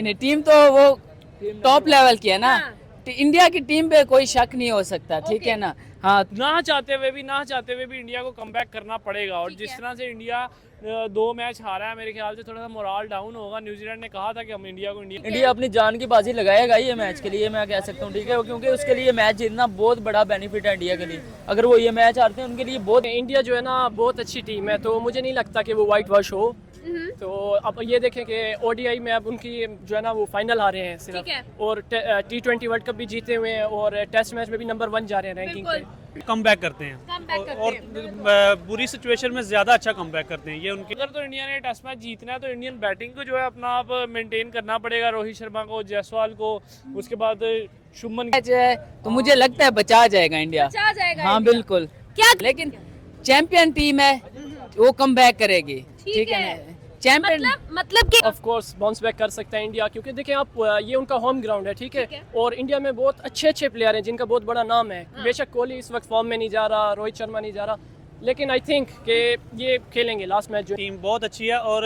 नहीं, टीम तो वो टॉप लेवल की है ना। इंडिया की टीम पे कोई शक नहीं हो सकता, ठीक है ना। हाँ, ना चाहते हुए भी इंडिया को कमबैक करना पड़ेगा। और जिस तरह से इंडिया 2 मैच हारा है, मेरे ख्याल से थोड़ा सा मोराल डाउन होगा। न्यूजीलैंड ने कहा था कि हम इंडिया अपनी जान की बाजी लगाएगा ये मैच के लिए, मैं कह सकता हूँ, ठीक है, क्योंकि उसके लिए मैच जीतना बहुत बड़ा बेनिफिट है इंडिया के लिए। अगर वो ये मैच हारते हैं उनके लिए बहुत। इंडिया जो है ना बहुत अच्छी टीम है, तो मुझे नहीं लगता कि वो वाइट वॉश हो। तो अब ये देखें कि ओडीआई में अब उनकी जो है ना वो फाइनल आ रहे हैं सिर्फ, और T20 वर्ल्ड कप भी जीते हुए हैं, और टेस्ट मैच में भी नंबर 1 जा रहे हैं रैंकिंग पे। कमबैक करते हैं और बुरी सिचुएशन में ज्यादा अच्छा कमबैक करते हैं ये उनके। अगर तो इंडिया ने टेस्ट मैच जीतना है तो इंडियन बैटिंग को जो है अपना आप मेंटेन करना पड़ेगा। रोहित शर्मा को, जायसवाल को, उसके बाद शुभमन मैच है तो मुझे लगता है बचा जाएगा इंडिया। बचा जाएगा हाँ इंडिया। बिल्कुल। क्या लेकिन चैंपियन टीम है, वो कम बैक करेगी, ठीक है ना। चैंपियन मतलब कि ऑफ कोर्स बाउंस बैक कर सकता है इंडिया, क्योंकि देखें आप ये उनका होम ग्राउंड है, ठीक है। और इंडिया में बहुत अच्छे प्लेयर हैं जिनका बहुत बड़ा नाम है। बेशक कोहली इस वक्त फॉर्म में नहीं जा रहा, रोहित शर्मा नहीं जा रहा, लेकिन आई थिंक कि ये खेलेंगे लास्ट मैच। जो टीम बहुत अच्छी है और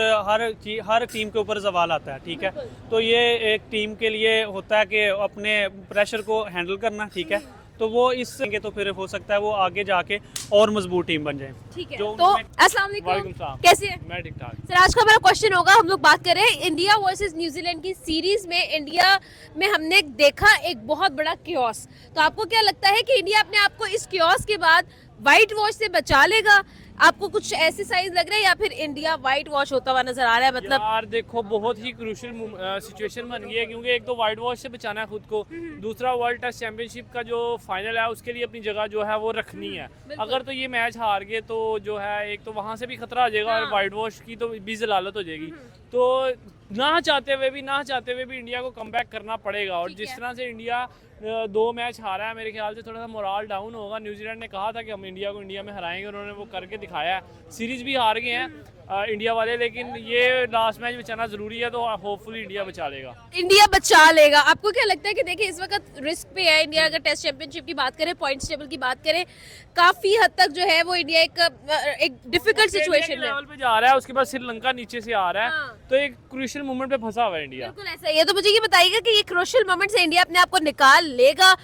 हर टीम के ऊपर सवाल आता है, ठीक है। तो ये एक टीम के लिए होता है कि अपने प्रेशर को हैंडल करना, ठीक है। तो वो इसके तो फिर हो सकता है वो आगे जाके और मजबूत टीम बन जाए। ठीक है। जो तो उनमें- अस्सलाम वालेकुम, वालेकुम सलाम। कैसे हैं? मैं ठीक ठाक। सर आज का हमारा क्वेश्चन होगा, हम लोग बात कर रहे हैं इंडिया वर्सेस न्यूजीलैंड की सीरीज में। इंडिया में हमने देखा एक बहुत बड़ा क्योस, तो आपको क्या लगता है कि इंडिया अपने आप को इस क्योस के बाद व्हाइट वॉश से बचा लेगा? आपको कुछ ऐसे साइंस लग रहा है या फिर इंडिया व्हाइट वॉश होता हुआ नजर आ रहा है? मतलब यार देखो, बहुत ही क्रूशियल सिचुएशन बन गई है, क्योंकि एक तो वाइट वॉश से बचाना है खुद को, दूसरा वर्ल्ड टेस्ट चैंपियनशिप का जो फाइनल है उसके लिए अपनी जगह जो है वो रखनी है। अगर तो ये मैच हार गए तो जो है एक तो वहां से भी खतरा आ जाएगा, और वाइट वॉश की तो भी जलालत हो जाएगी। तो ना चाहते हुए भी इंडिया को कमबैक करना पड़ेगा। और जिस तरह से इंडिया 2 मैच हारा है, मेरे ख्याल से थोड़ा सा मोराल डाउन होगा। न्यूजीलैंड ने कहा था कि हम इंडिया को इंडिया में हराएंगे, उन्होंने वो करके दिखाया है। सीरीज भी हार गए हैं इंडिया वाले, लेकिन ये लास्ट मैच बचाना जरूरी है, तो होपफुली इंडिया बचा लेगा। इंडिया बचा लेगा। आपको क्या लगता है कि देखिए इस वक्त रिस्क पे है इंडिया? अगर टेस्ट चैंपियनशिप की बात करें, पॉइंट्स टेबल की बात करें, काफी हद तक जो है वो इंडिया एक डिफिकल्ट सिचुएशन में लेवल पे जा रहा है, उसके बाद श्रीलंका नीचे से आ रहा है। हाँ। तो एक क्रूशियल मोमेंट पे फंसा हुआ है इंडिया। बिल्कुल ऐसा ही है। तो मुझे ये बताइएगा कि ये क्रूशियल मोमेंट से इंडिया अपने आप को निकाल लेगा?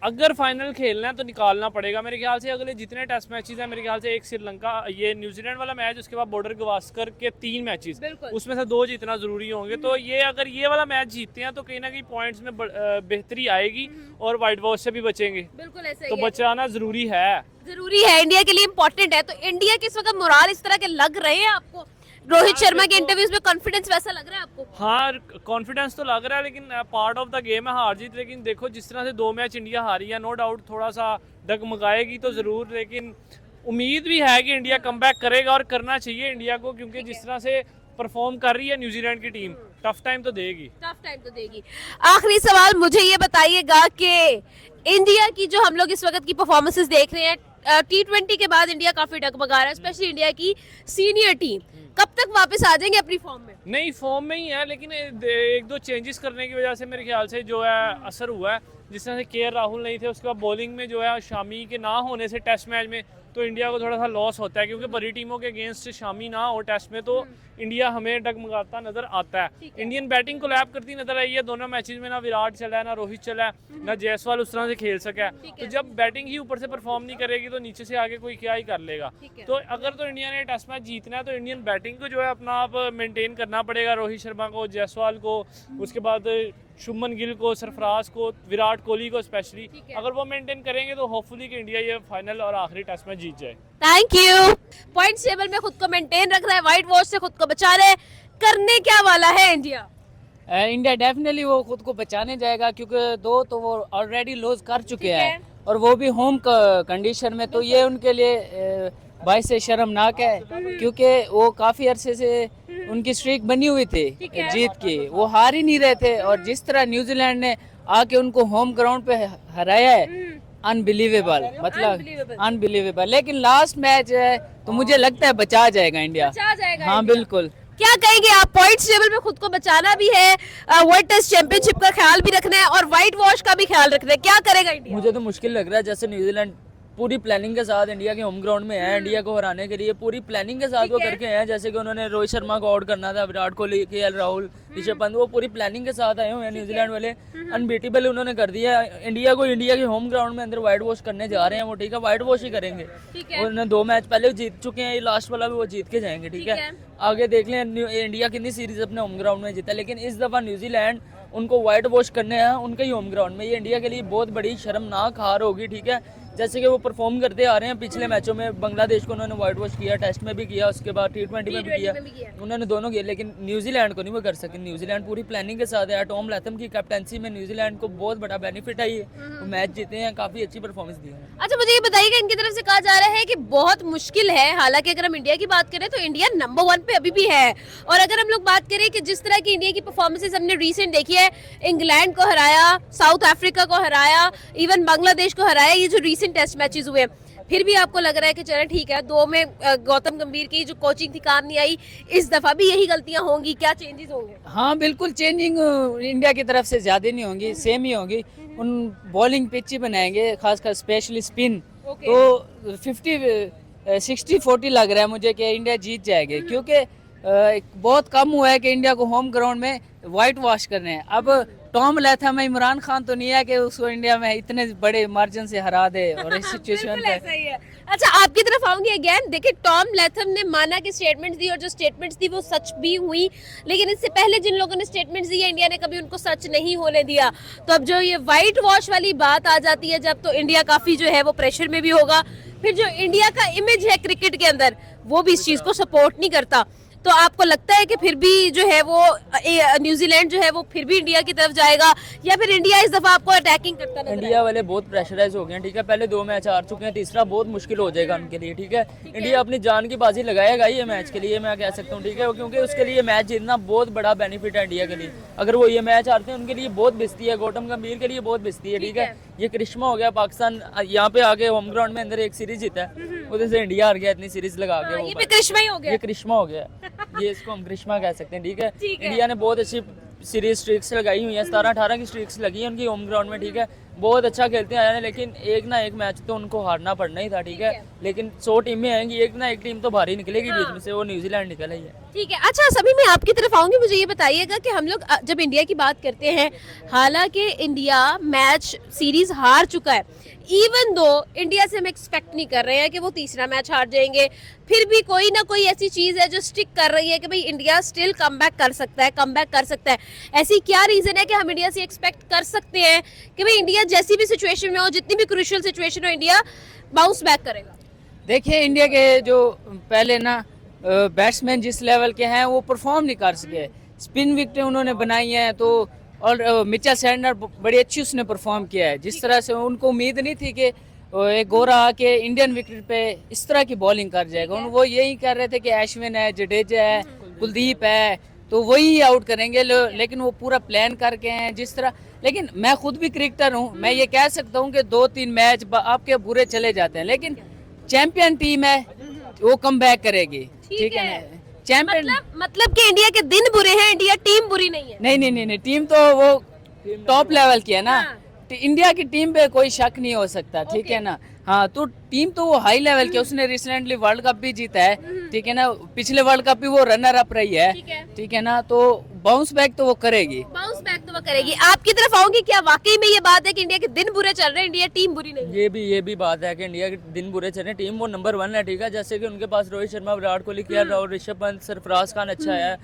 अगर फाइनल खेलना है तो निकालना पड़ेगा मेरे ख्याल से। अगले जितने टेस्ट मैचेस हैं, मेरे ख्याल से एक श्रीलंका, ये न्यूजीलैंड वाला मैच, उसके बाद बॉर्डर गवास्कर के 3 मैचेस, उसमें से 2 जीतना जरूरी होंगे। तो ये अगर ये वाला मैच जीतते हैं तो कहीं ना कहीं पॉइंट्स में बेहतरी आएगी और वाइट वॉश से भी बचेंगे। बिल्कुल ऐसा तो ही है। बचाना जरूरी है, जरूरी है, इंडिया के लिए इम्पोर्टेंट है। तो इंडिया के इस वक्त मोराल इस तरह के लग रहे हैं आपको? रोहित शर्मा के इंटरव्यूज में कॉन्फिडेंस वैसा लग रहा है आपको? हाँ कॉन्फिडेंस तो लग रहा है, लेकिन पार्ट ऑफ द गेम है हार जीत। लेकिन देखो जिस तरह से 2 मैच इंडिया हारी है, नो डाउट थोड़ा सा डगमगाएगी तो जरूर, लेकिन उम्मीद भी है कि इंडिया कमबैक करेगा, और करना चाहिए इंडिया को, क्योंकि जिस तरह से परफॉर्म कर रही है न्यूजीलैंड की टीम, टफ टाइम तो देगी। टफ टाइम तो देगी। आखिरी सवाल मुझे ये बताइएगा कि इंडिया की जो हम लोग इस वक्त की परफॉर्मेंसेस देख रहे हैं, T20 के बाद इंडिया काफी डगमगा रहा है, स्पेशली इंडिया की सीनियर टीम कब तक वापस आ जाएंगे अपनी फॉर्म में? नहीं, फॉर्म में ही है, लेकिन 1-2 चेंजेस करने की वजह से मेरे ख्याल से जो है असर हुआ है। जिस तरह से के राहुल नहीं थे, उसके बाद बॉलिंग में जो है शामी के ना होने से टेस्ट मैच में तो इंडिया को थोड़ा सा लॉस होता है, क्योंकि बड़ी टीमों के अगेंस्ट शामी ना हो टेस्ट में तो इंडिया हमें डगमगाता नजर आता है। इंडियन बैटिंग को लैप करती नजर आई है दोनों मैचेस में। ना विराट चला है, ना रोहित चला है, ना जायसवाल उस तरह से खेल सका है। तो जब बैटिंग ही ऊपर से परफॉर्म नहीं करेगी तो नीचे से आगे कोई क्या ही कर लेगा। तो अगर तो इंडिया ने टेस्ट मैच जीतना है तो इंडियन बैटिंग को जो है अपना आप मेंटेन करना पड़ेगा। रोहित शर्मा को, जायसवाल को, उसके बाद शुभमन गिल को, सरफराज को, विराट कोहली को स्पेशली, अगर वो मेंटेन करेंगे तो होपफुली कि इंडिया ये फाइनल और आखिरी टेस्ट मैच जीत जाए। Thank you. पॉइंट्स टेबल में खुद को मेंटेन रख रहा है, व्हाइट वॉश से खुद को बचा रहा है, करने क्या वाला है इंडिया? इंडिया डेफिनेटली वो खुद को बचाने जाएगा, क्योंकि 2 तो वो ऑलरेडी लॉस कर चुके हैं, और वो भी होम कंडीशन में। तो ये उनके लिए बाइस से शर्मनाक है, क्योंकि वो काफी अरसे से उनकी स्ट्रीक बनी हुई थी जीत की, वो हार ही नहीं रहे थे। और जिस तरह न्यूजीलैंड ने आके उनको होम ग्राउंड पे हराया है, अनबिलीवेबल, मतलब अनबिलीवेबल। लेकिन लास्ट मैच है तो मुझे लगता है बचा जाएगा इंडिया। बचा जाएगा हाँ इंडिया। बिल्कुल। क्या कहेंगे आप? पॉइंट्स टेबल में खुद को बचाना भी है, वर्ल्ड टेस्ट चैंपियनशिप का ख्याल भी रखना है, और व्हाइट वॉश का भी ख्याल रखना है, क्या करेगा इंडिया? मुझे तो मुश्किल लग रहा है, जैसे न्यूजीलैंड पूरी प्लानिंग के साथ इंडिया के होम ग्राउंड में है, इंडिया को हराने के लिए पूरी प्लानिंग के साथ वो करके हैं। जैसे कि उन्होंने रोहित शर्मा को आउट करना था, विराट कोहली, केएल राहुल, ऋषभ पंत, वो पूरी प्लानिंग के साथ आए हुए हैं। न्यूजीलैंड वाले अनबीटेबल उन्होंने कर दिया इंडिया को। इंडिया के होम ग्राउंड में अंदर वाइट वॉश करने जा रहे हैं वो, ठीक है, वाइट वॉश ही करेंगे। उन्होंने 2 मैच पहले जीत चुके हैं, ये लास्ट वाला भी वो जीत के जाएंगे, ठीक है। आगे देख लें इंडिया कितनी सीरीज अपने होम ग्राउंड में जीता, लेकिन इस दफा न्यूजीलैंड उनको वाइट वॉश करने हैं उनके ही होम ग्राउंड में। ये इंडिया के लिए बहुत बड़ी शर्मनाक हार होगी, ठीक है। जैसे कि वो परफॉर्म करते आ रहे हैं पिछले मैचों में, बांग्लादेश को उन्होंने वाइट वॉश किया, टेस्ट में भी किया, उसके बाद T20 में भी किया, उन्होंने दोनों किए, लेकिन न्यूजीलैंड को नहीं वो कर सके। न्यूजीलैंड पूरी प्लानिंग के साथ है, टॉम लैथम की कैप्टनसी में न्यूजीलैंड को बहुत बड़ा बेनिफिट है। ये मैच जीते हैं, काफी अच्छी परफॉर्मेंस दी है। अच्छा मुझे ये बताइएगा, इनकी तरफ से कहा जा रहा है कि बहुत मुश्किल है, हालांकि अगर हम इंडिया की बात करें तो इंडिया नंबर 1 पे अभी भी है। और अगर हम लोग बात करें कि जिस तरह की इंडिया की परफॉर्मेंसेस हमने रिसेंट देखी है, इंग्लैंड को हराया, साउथ अफ्रीका को हराया, इवन बांग्लादेश को हराया, ये जो रिसेंट टेस्ट मैचेस हुए, फिर भी आपको लग रहा है कि चलो ठीक है, 2 में गौतम गंभीर की जो कोचिंग थी काम नहीं आई, इस दफा भी यही गलतियां होंगी, क्या चेंजेस होंगे? हाँ बिल्कुल, चेंजिंग इंडिया की तरफ से ज़्यादा नहीं होंगी, सेम ही होंगी। उन बॉलिंग पिच ही बनाएंगे, खासकर स्पेशली स्पिन। तो 60-40 लग रहा है मुझे कि इंडिया जीत जाएगी, क्योंकि बहुत कम हुआ है कि इंडिया को होम ग्राउंड में वाइट वॉश करने हैं। अब टॉम लैथम, इमरान खान तो नहीं है कि उसको इंडिया में इतने बड़े मार्जिन से हरा दे और इस सिचुएशन पे। ऐसा ही है। अच्छा आपकी तरफ आऊंगी अगेन। देखिए टॉम लैथम ने माना कि स्टेटमेंट्स दी और जो स्टेटमेंट्स दी वो सच भी हुई, लेकिन इससे पहले जिन लोगों ने स्टेटमेंट्स दी है इंडिया ने कभी उनको सच नहीं होने दिया। तो अब जो ये व्हाइट वॉश वाली बात आ जाती है जब, तो इंडिया काफी जो है वो प्रेशर में भी होगा। फिर जो इंडिया का इमेज है क्रिकेट के अंदर, वो भी इस चीज को सपोर्ट नहीं करता। तो आपको लगता है कि फिर भी जो है वो न्यूजीलैंड जो है वो फिर भी इंडिया की तरफ जाएगा, या फिर इंडिया इस दफा आपको अटैकिंग करता नजर इंडिया वाले बहुत प्रेशराइज हो गए हैं, ठीक है। पहले 2 मैच हार चुके हैं, तीसरा बहुत मुश्किल हो जाएगा उनके लिए, ठीक है। इंडिया अपनी जान की बाजी लगाएगा ये मैच के लिए, मैं कह सकता हूँ, ठीक है, क्योंकि उसके लिए मैच जीतना बहुत बड़ा बेनिफिट है इंडिया के लिए। अगर वो ये मैच हारते हैं उनके लिए बहुत बिस्ती है, गौतम गंभीर के लिए बहुत बिस्ती है, ठीक है। ये करिश्मा हो गया, पाकिस्तान यहाँ पे आके होम ग्राउंड में अंदर एक सीरीज जीता है, उधर से इंडिया हार गया इतनी सीरीज लगा के। ये भी करिश्मा ही हो गया, ये करिश्मा हो गया, ये इसको हम करिश्मा कह सकते हैं, ठीक है। इंडिया ने बहुत अच्छी सीरीज स्ट्रीक्स लगाई हुई है, 17-18 की स्ट्रीक्स लगी है उनकी होम ग्राउंड में, ठीक है। बहुत अच्छा खेलते हैं, लेकिन एक ना एक मैच तो उनको हारना पड़ना ही था, ठीक है। लेकिन 100 टीमें आएंगी, एक ना एक टीम तो भारी निकलेगी बीच में से, वो न्यूजीलैंड निकल आई है, ठीक है। अच्छा सभी मैं आपकी तरफ आऊंगी, मुझे ये बताइएगा कि हम लोग जब इंडिया की बात करते हैं, हालांकि इंडिया मैच सीरीज हार चुका है, इवन दो इंडिया से हम एक्सपेक्ट नहीं कर रहे हैं कि वो तीसरा मैच हार जाएंगे, फिर भी कोई ना कोई ऐसी चीज है जो स्टिक कर रही है कि भाई इंडिया स्टिल कमबैक कर सकता है, कमबैक कर सकता है। ऐसी क्या रीजन है कि हम इंडिया से एक्सपेक्ट कर सकते हैं कि भाई इंडिया जैसी भी सिचुएशन में हो, जितनी भी क्रूशियल सिचुएशन हो, इंडिया बाउंस बैक करेगा? देखिए इंडिया के जो पहले ना बैट्समैन जिस लेवल के हैं वो परफॉर्म नहीं कर सके, स्पिन विकेटें उन्होंने बनाई हैं, तो और मिचेल सैंडनर बड़ी अच्छी उसने परफॉर्म किया है। जिस तरह से उनको उम्मीद नहीं थी कि एक गोरा आके इंडियन विकेट पे इस तरह की बॉलिंग कर जाएगा, वो यही कह रहे थे कि अश्विन है, जडेजा है, कुलदीप है, तो वही आउट करेंगे, लेकिन वो पूरा प्लान करके हैं जिस तरह। लेकिन मैं खुद भी क्रिकेटर हूँ, मैं ये कह सकता हूँ कि 2-3 मैच आपके बुरे चले जाते हैं, लेकिन चैंपियन टीम है वो कम बैक करेगी, ठीक है। चैंपियन मतलब कि इंडिया के दिन बुरे हैं, इंडिया टीम बुरी नहीं है। नहीं, टीम तो वो टॉप लेवल की है ना, इंडिया की टीम पे कोई शक नहीं हो सकता, ठीक है ना। हाँ तो टीम तो वो हाई लेवल की, उसने रिसेंटली वर्ल्ड कप भी जीता है, ठीक है ना, पिछले वर्ल्ड कप भी वो रनर अप रही है, ठीक है ना, तो बाउंस बैक तो वो करेगी, बाउंस बैक तो वो करेगी। आपकी तरफ आऊंगी, क्या वाकई में ये बात है कि इंडिया के दिन बुरे चल रहे हैं, इंडिया टीम बुरी नहीं है? ये भी बात है कि इंडिया के दिन बुरे चल रहे हैं, टीम वो नंबर 1 है, ठीक है। जैसे कि उनके पास रोहित शर्मा, विराट कोहली, केएल राहुल, ऋषभ पंत, सरफराज खान अच्छा है,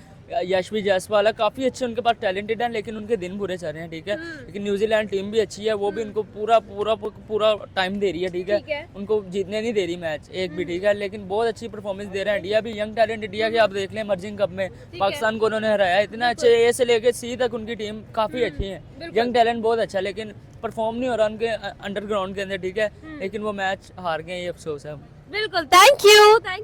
यशवी जायसवाल है, काफी अच्छे उनके पास टैलेंटेड है, लेकिन उनके दिन बुरे चल रहे हैं, ठीक है। लेकिन न्यूजीलैंड टीम भी अच्छी है, वो भी उनको पूरा टाइम दे रही है, ठीक है। उनको जीतने नहीं दे रही मैच एक भी, ठीक है, लेकिन बहुत अच्छी परफॉर्मेंस दे रहे हैं। इंडिया भी यंग टैलेंट, इंडिया के आप देख लें इमर्जिंग कप में पाकिस्तान को उन्होंने हराया, इतना अच्छे ए से लेके सी तक उनकी टीम काफी अच्छी है, यंग टैलेंट बहुत अच्छा, लेकिन परफॉर्म नहीं हो रहा उनके अंडरग्राउंड के अंदर, ठीक है। लेकिन वो मैच हार गए, ये अफसोस है। बिल्कुल, थैंक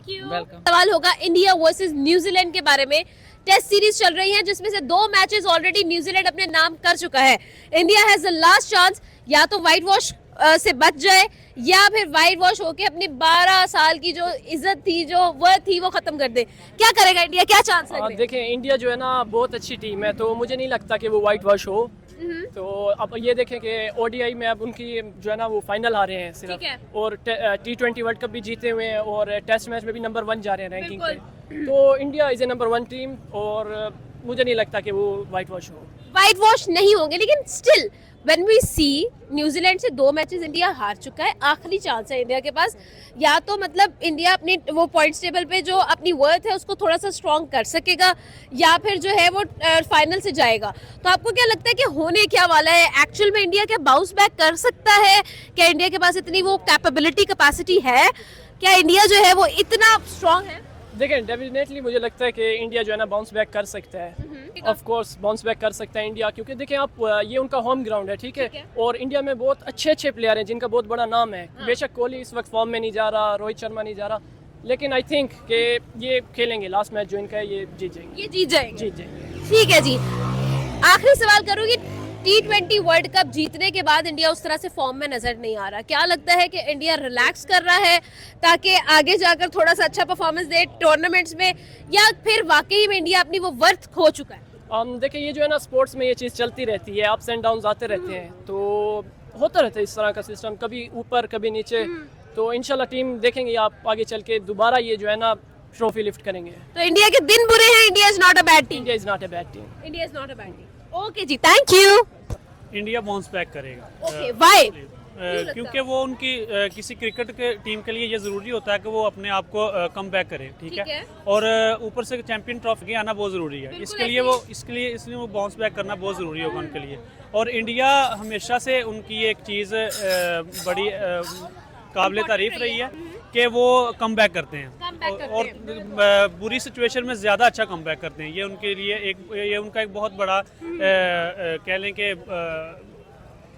यू। सवाल होगा इंडिया वर्सेस न्यूजीलैंड के बारे में। टेस्ट सीरीज चल रही है जिसमें से 2 मैचेस ऑलरेडी न्यूजीलैंड अपने नाम कर चुका है। India has the last chance, या तो व्हाइट वॉश से बच जाए, या फिर व्हाइट वॉश होके अपनी 12 साल की जो इज्जत थी, जो वर्थ थी, वो खत्म कर दे। क्या करेगा इंडिया, क्या चांस लग रहे हैं? देखिए इंडिया जो है ना बहुत अच्छी टीम है, तो मुझे नहीं लगता कि वो व्हाइट वॉश हो। तो अब ये देखें कि ओडीआई में अब उनकी जो है ना वो फाइनल आ रहे हैं ठीक है। सिर्फ, और T20 वर्ल्ड कप भी जीते हुए हैं और टेस्ट मैच में भी नंबर 1 जा रहे हैं रैंकिंग पे। तो India is a number 1 team और मुझे नहीं लगता कि वो वाइट वॉश हो। व्हाइट वॉश नहीं होंगे, लेकिन still when we see New Zealand से 2 मैचेस इंडिया हार चुका है, आखिरी चांस है इंडिया के पास। या तो मतलब इंडिया अपनी वो पॉइंट्स टेबल पे जो अपनी वर्थ है उसको थोड़ा सा स्ट्रॉन्ग कर सकेगा, या फिर जो है वो फाइनल से जाएगा। तो आपको क्या लगता है कि होने क्या वाला है एक्चुअल में? इंडिया क्या बाउंस बैक कर सकता है? क्या इंडिया के पास इतनी वो कैपेबिलिटी कैपेसिटी है? क्या इंडिया जो है वो इतना स्ट्रॉन्ग है? देखें, डेफिनेटली मुझे लगता है कि इंडिया जो है ना बाउंस बैक कर सकता है। ऑफ कोर्स बाउंस बैक कर सकता है इंडिया, क्योंकि देखें आप ये उनका होम ग्राउंड है, ठीक है। और इंडिया में बहुत अच्छे अच्छे प्लेयर हैं जिनका बहुत बड़ा नाम है। बेशक कोहली इस वक्त फॉर्म में नहीं जा रहा, रोहित शर्मा नहीं जा रहा, लेकिन आई थिंक कि ये खेलेंगे लास्ट मैच जो इनका है, ये जीत जाएंगे। ये जीत जाएंगे। जीत जाएंगे। ठीक है जी, आखिरी सवाल करूंगी। T20 वर्ल्ड कप जीतने के बाद इंडिया उस तरह से फॉर्म में नजर नहीं आ रहा। क्या लगता है कि इंडिया रिलैक्स कर रहा है ताकि आगे जाकर थोड़ा सा अच्छा परफॉर्मेंस दे टूर्नामेंट्स में, या फिर वाकई में इंडिया अपनी वो वर्थ खो चुका है? देखिए, ये जो है ना स्पोर्ट्स में ये चीज़ चलती रहती है, अप्स एंड डाउन्स आते रहते हैं, तो होता रहता है इस तरह का सिस्टम, कभी ऊपर कभी नीचे। तो इंशाल्लाह टीम देखेंगे आप आगे चल के दोबारा ये जो है ना ट्रॉफी लिफ्ट करेंगे। तो इंडिया के दिन बुरे हैं, India is not a bad team. India is not a bad team. India is not a bad team. Okay जी, thank you. India bounce back करेगा। Okay, why? क्योंकि वो उनकी किसी क्रिकेट के टीम के लिए ये ज़रूरी होता है कि वो अपने आप को कम बैक करे, ठीक है। और ऊपर से चैंपियन ट्रॉफी आना बहुत ज़रूरी है। इसलिए वो बाउंस बैक करना बहुत ज़रूरी होगा उनके लिए। और इंडिया हमेशा से उनकी एक चीज़ बड़ी काबिल तारीफ रही है कि वो कम बैक करते हैं और बुरी सिचुएशन में ज़्यादा अच्छा कम बैक करते हैं। ये उनके लिए ये उनका एक बहुत बड़ा कह लें कि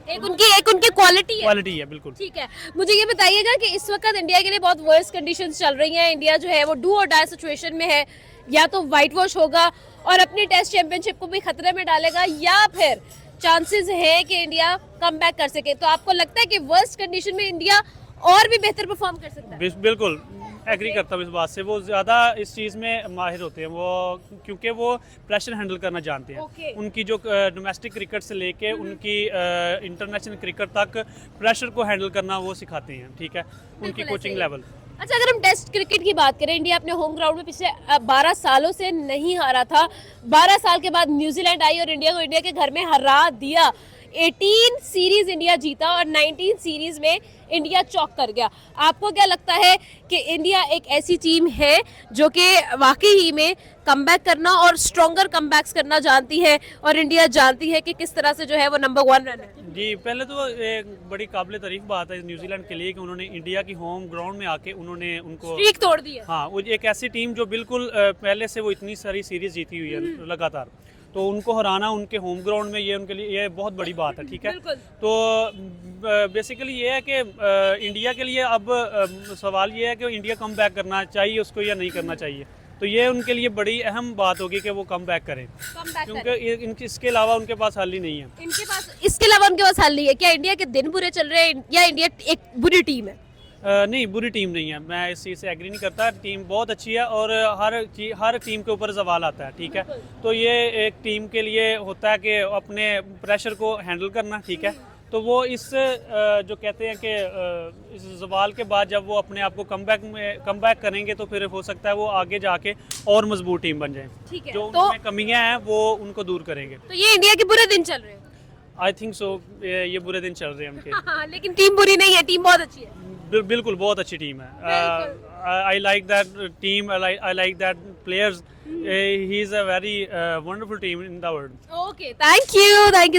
एक उनकी क्वालिटी है। बिल्कुल। ठीक है, मुझे ये बताइएगा कि इस वक्त इंडिया के लिए बहुत वर्स कंडीशंस चल रही हैं। इंडिया जो है वो डू और डाई सिचुएशन में है, या तो व्हाइट वॉश होगा और अपनी टेस्ट चैंपियनशिप को भी खतरे में डालेगा, या फिर चांसेस है कि इंडिया कम बैक कर सके। तो आपको लगता है कि वर्स्ट कंडीशन में इंडिया और भी बेहतर परफॉर्म कर सकता है? बिल्कुल एग्री करता हूँ इस बात से। वो ज़्यादा इस चीज़ में माहिर होते हैं वो, क्योंकि वो प्रेशर हैंडल करना जानते हैं। उनकी जो डोमेस्टिक क्रिकेट से लेके उनकी इंटरनेशनल क्रिकेट तक प्रेशर को हैंडल करना वो सिखाते हैं, ठीक है, उनकी कोचिंग लेवल। अच्छा, अगर हम टेस्ट क्रिकेट की बात करें, इंडिया अपने होम ग्राउंड में पिछले 12 सालों से नहीं हारा था। 12 साल के बाद न्यूजीलैंड आई और इंडिया को इंडिया के घर में हरा दिया। 18 सीरीज इंडिया जीता और 19 सीरीज में इंडिया चौक कर गया। आपको क्या लगता है कि इंडिया एक ऐसी टीम है जो कि वाकई ही में कमबैक करना और स्ट्रॉन्गर कमबैक्स करना जानती है, और इंडिया जानती है कि किस तरह से जो है वो नंबर 1 रन है? जी, पहले तो एक बड़ी काबिल तारीफ बात है न्यूजीलैंड के लिए कि उन्होंने इंडिया की होम ग्राउंड में आके उन्होंने उनको स्ट्रीक तोड़ दी है। हाँ, वो एक ऐसी टीम जो बिल्कुल पहले से वो इतनी सारी सीरीज जीती हुई है लगातार, तो उनको हराना उनके होम ग्राउंड में ये उनके लिए ये बहुत बड़ी बात है, ठीक है। तो बेसिकली ये है कि इंडिया के लिए अब सवाल ये है कि इंडिया कम बैक करना चाहिए उसको या नहीं करना चाहिए। तो ये उनके लिए बड़ी अहम बात होगी कि वो कम बैक करें, क्योंकि इसके अलावा उनके पास हल ही नहीं है। इसके अलावा उनके पास हल नहीं है। क्या इंडिया के दिन बुरे चल रहे हैं या इंडिया एक बुरी टीम है? नहीं, बुरी टीम नहीं है, मैं इस चीज़ से एग्री नहीं करता। टीम बहुत अच्छी है और हर टीम के ऊपर सवाल आता है, ठीक है। तो ये एक टीम के लिए होता है कि अपने प्रेशर को हैंडल करना, ठीक है। तो वो इस जो कहते हैं कि इस सवाल के बाद जब वो अपने आप को कम बैक करेंगे तो फिर हो सकता है वो आगे जाके और मजबूत टीम बन जाए। ठीक है, जो उनमें कमियां हैं वो उनको दूर करेंगे। तो ये इंडिया के बुरे दिन चल रहे हैं? आई थिंक सो, ये बुरे दिन चल रहे हैं उनके। लेकिन टीम बुरी नहीं है, टीम बहुत अच्छी है। बिल्कुल बहुत अच्छी टीम है। I like that team, I like that players, he is a very wonderful team in the world. Okay, thank you.